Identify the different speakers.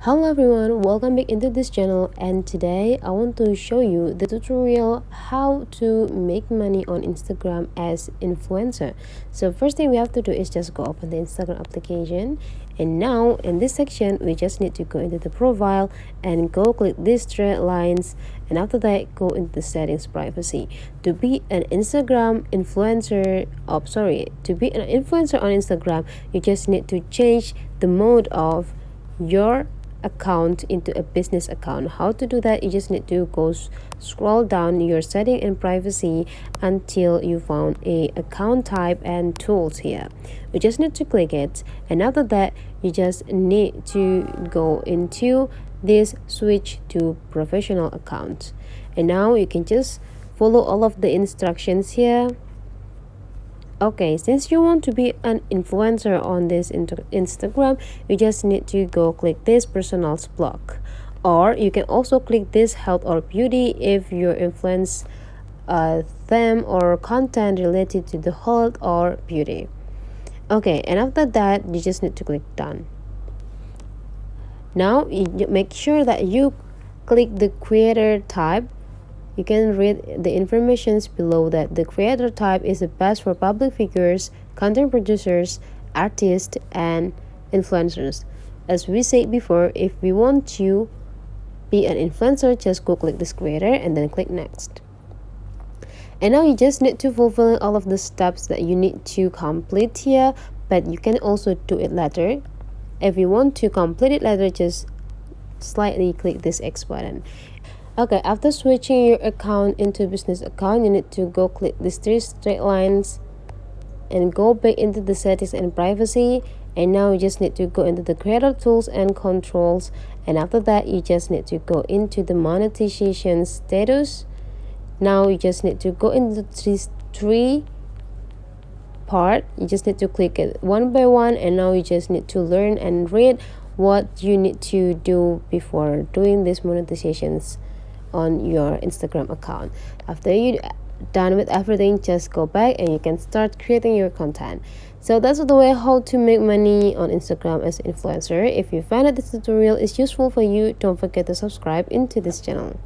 Speaker 1: Hello everyone, welcome back into this channel, and today I want to show you the tutorial how to make money on Instagram as influencer. So first thing we have to do is just go open the Instagram application, and now in this section we just need to go into the profile and go click these straight lines, and after that go into the settings privacy. To be an Instagram influencer, to be an influencer on Instagram, you just need to change the mode of your account into a business account. How to do that? You just need to go scroll down your setting and privacy until you found a account type and tools here. You just need to click it, and after that you just need to go into this switch to professional account, and now you can just follow all of the instructions here. Okay, since you want to be an influencer on this Instagram, you just need to go click this personals block, or you can also click this health or beauty if your influence theme or content related to the health or beauty. Okay, and after that you just need to click done. Now you make sure that you click the creator type. You can read the informations below that the creator type is the best for public figures, content producers, artists, and influencers. As we said before, if we want to be an influencer, just go click this creator and then click next. And now you just need to fulfill all of the steps that you need to complete here, but you can also do it later. If you want to complete it later, just slightly click this X button. Okay, after switching your account into business account, you need to go click these three straight lines and go back into the settings and privacy, and now you just need to go into the creator tools and controls, and after that you just need to go into the monetization status. Now you just need to go into these three part. You just need to click it one by one, and now you just need to learn and read what you need to do before doing these monetizations on your Instagram account. After you done with everything, just go back and you can start creating your content. So that's the way how to make money on Instagram as an influencer. If you find that this tutorial is useful for you, don't forget to subscribe into this channel.